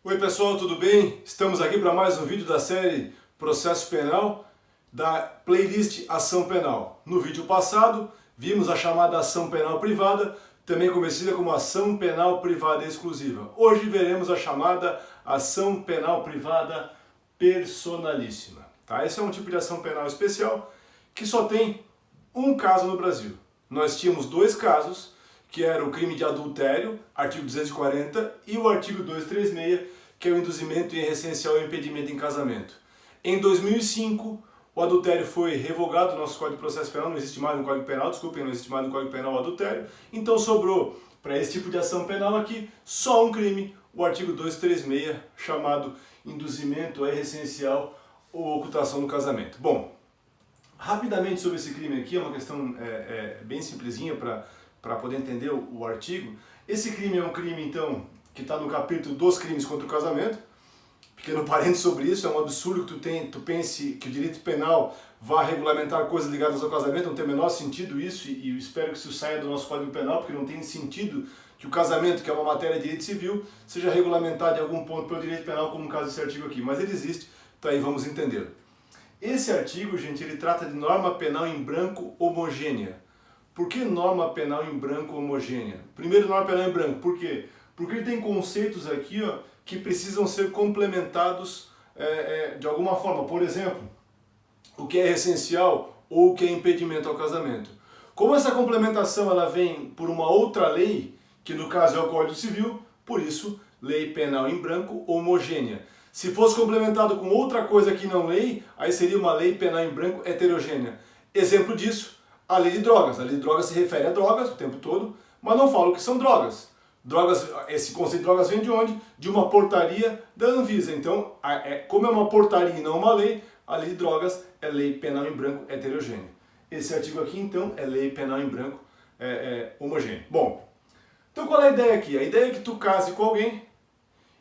Oi pessoal, tudo bem? Estamos aqui para mais um vídeo da série Processo Penal da playlist Ação Penal. No vídeo passado, vimos a chamada ação penal privada, também conhecida como ação penal privada exclusiva. Hoje veremos a chamada ação penal privada personalíssima. Tá? Esse é um tipo de ação penal especial que só tem um caso no Brasil. Nós tínhamos dois casos, que era o crime de adultério, artigo 240, e o artigo 236, que é o induzimento em essencial e impedimento em casamento. Em 2005, o adultério foi revogado do nosso Código de Processo Penal, não existe mais no Código Penal, desculpem, não existe mais no Código Penal o adultério, então sobrou para esse tipo de ação penal aqui só um crime, o artigo 236, chamado induzimento a essencial ou ocultação do casamento. Bom, rapidamente sobre esse crime aqui, é uma questão bem simplesinha para poder entender o artigo. Esse crime é um crime, então, que está no capítulo dos crimes contra o casamento. Pequeno parênteses sobre isso, é um absurdo que tu pense que o direito penal vá regulamentar coisas ligadas ao casamento, não tem o menor sentido isso, e eu espero que isso saia do nosso Código Penal, porque não tem sentido que o casamento, que é uma matéria de direito civil, seja regulamentado em algum ponto pelo direito penal, como no caso desse artigo aqui, mas ele existe, tá aí, vamos entender. Esse artigo, gente, ele trata de norma penal em branco homogênea. Por que norma penal em branco homogênea? Primeiro, norma penal em branco, por quê? Porque ele tem conceitos aqui, ó, que precisam ser complementados de alguma forma. Por exemplo, o que é essencial ou o que é impedimento ao casamento. Como essa complementação ela vem por uma outra lei, que no caso é o Código Civil, por isso, lei penal em branco homogênea. Se fosse complementado com outra coisa que não lei, aí seria uma lei penal em branco heterogênea. Exemplo disso, a lei de drogas. A lei de drogas se refere a drogas o tempo todo, mas não fala o que são drogas. Drogas, esse conceito de drogas vem de onde? De uma portaria da Anvisa. Então, como é uma portaria e não uma lei, a lei de drogas é lei penal em branco heterogênea. Esse artigo aqui, então, é lei penal em branco homogênea. Bom, então qual é a ideia aqui? A ideia é que tu case com alguém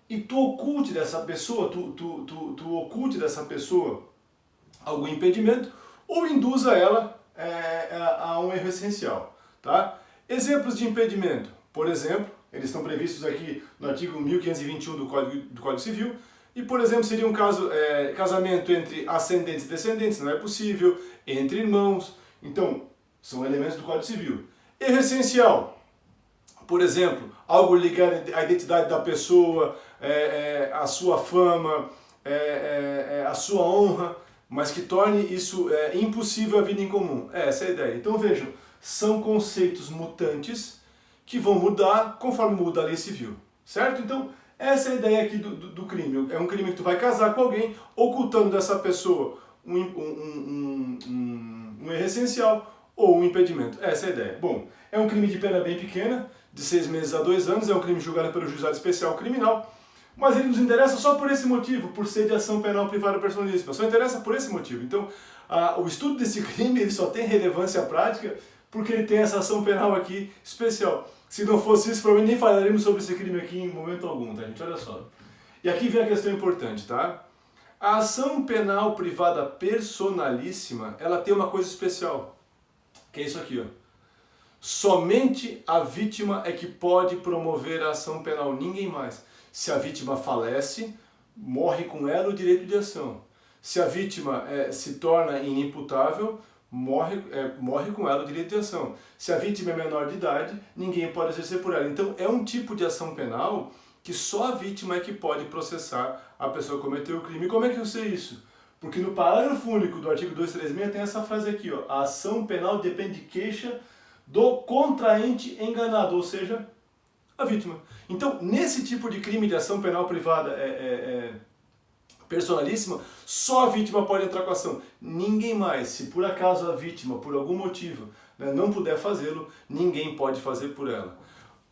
e tu oculte dessa pessoa, tu oculte dessa pessoa algum impedimento ou induza ela a um erro essencial. Tá? Exemplos de impedimento, por exemplo, eles estão previstos aqui no artigo 1521 do Código Civil, e, por exemplo, seria um casamento entre ascendentes e descendentes, não é possível, entre irmãos, então, são elementos do Código Civil. Erro essencial, por exemplo, algo ligado à identidade da pessoa, a sua fama, a sua honra, mas que torne isso impossível a vida em comum. Essa é a ideia. Então vejam, são conceitos mutantes que vão mudar conforme muda a lei civil, certo? Então essa é a ideia aqui do crime. É um crime que tu vai casar com alguém, ocultando dessa pessoa um erro essencial ou um impedimento. Essa é a ideia. Bom, é um crime de pena bem pequena, de 6 meses a 2 anos, é um crime julgado pelo Juizado Especial Criminal, mas ele nos interessa só por esse motivo, por ser de ação penal privada personalíssima. Só interessa por esse motivo. Então, o estudo desse crime ele só tem relevância prática porque ele tem essa ação penal aqui especial. Se não fosse isso, provavelmente nem falaríamos sobre esse crime aqui em momento algum, tá, gente? Olha só. E aqui vem a questão importante, tá? A ação penal privada personalíssima, ela tem uma coisa especial, que é isso aqui, ó. Somente a vítima é que pode promover a ação penal, ninguém mais. Se a vítima falece, morre com ela o direito de ação. Se a vítima se torna inimputável, morre com ela o direito de ação. Se a vítima é menor de idade, ninguém pode exercer por ela. Então é um tipo de ação penal que só a vítima é que pode processar a pessoa que cometeu o crime. E como é que eu sei isso? Porque no parágrafo único do artigo 236 tem essa frase aqui, ó, a ação penal depende de queixa do contraente enganado, ou seja, a vítima. Então, nesse tipo de crime de ação penal privada personalíssima, só a vítima pode entrar com a ação. Ninguém mais. Se por acaso a vítima, por algum motivo, não puder fazê-lo, ninguém pode fazer por ela.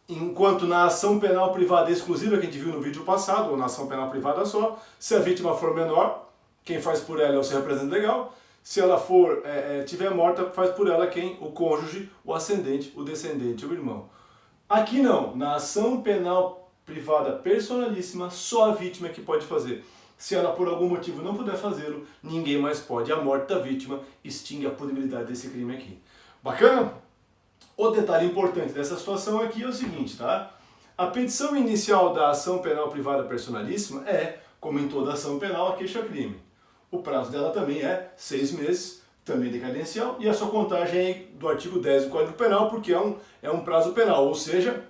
Enquanto na ação penal privada exclusiva, que a gente viu no vídeo passado, ou na ação penal privada só, se a vítima for menor, quem faz por ela é o seu representante legal. Se ela for tiver morta, faz por ela quem? O cônjuge, o ascendente, o descendente, o irmão. Aqui não, na ação penal privada personalíssima, só a vítima é que pode fazer. Se ela por algum motivo não puder fazê-lo, ninguém mais pode. A morte da vítima extingue a punibilidade desse crime aqui. Bacana? O detalhe importante dessa situação aqui é o seguinte, tá? A petição inicial da ação penal privada personalíssima é, como em toda ação penal, a queixa-crime. O prazo dela também é 6 meses, também decadencial, e a sua contagem é do artigo 10 do Código Penal, porque é um prazo penal, ou seja,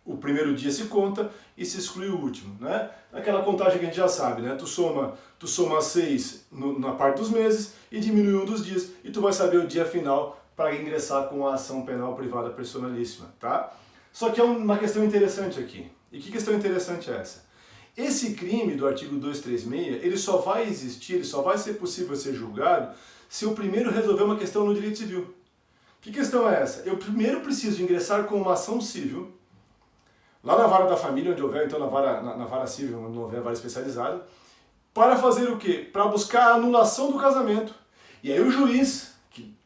o primeiro dia se conta e se exclui o último, né? Aquela contagem que a gente já sabe, né? Tu soma 6 na parte dos meses e diminui um dos dias, e tu vai saber o dia final para ingressar com a ação penal privada personalíssima, tá? Só que é uma questão interessante aqui. E que questão interessante é essa? Esse crime do artigo 236, ele só vai existir, ele só vai ser possível ser julgado se eu primeiro resolver uma questão no direito civil. Que questão é essa? Eu primeiro preciso ingressar com uma ação civil, lá na vara da família, onde houver, então na vara civil, onde não houver vara especializada, para fazer o quê? Para buscar a anulação do casamento. E aí o juiz,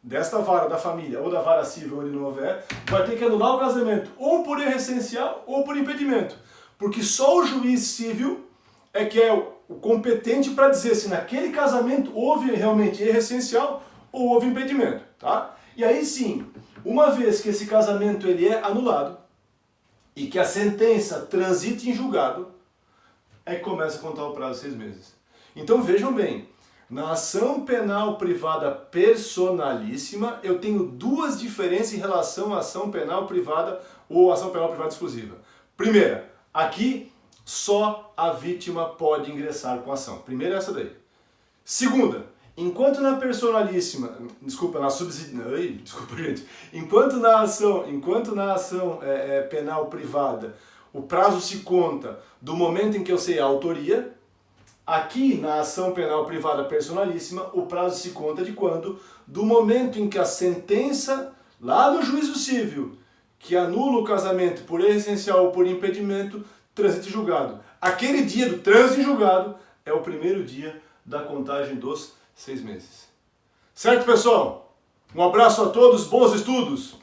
desta vara da família ou da vara civil, onde não houver, vai ter que anular o casamento, ou por erro essencial ou por impedimento. Porque só o juiz civil é que é o competente para dizer se naquele casamento houve realmente erro essencial ou houve impedimento, tá? E aí sim, uma vez que esse casamento ele é anulado e que a sentença transite em julgado, é que começa a contar o prazo de 6 meses. Então vejam bem, na ação penal privada personalíssima, eu tenho duas diferenças em relação à ação penal privada ou ação penal privada exclusiva. Primeira, aqui só a vítima pode ingressar com a ação. Primeira é essa daí. Segunda, enquanto na personalíssima, enquanto na ação penal privada, o prazo se conta do momento em que eu sei a autoria, aqui na ação penal privada personalíssima, o prazo se conta de quando? Do momento em que a sentença, lá no juízo civil, que anula o casamento por erro essencial ou por impedimento, transite em julgado. Aquele dia do trânsito em julgado é o primeiro dia da contagem dos 6 meses. Certo, pessoal? Um abraço a todos, bons estudos!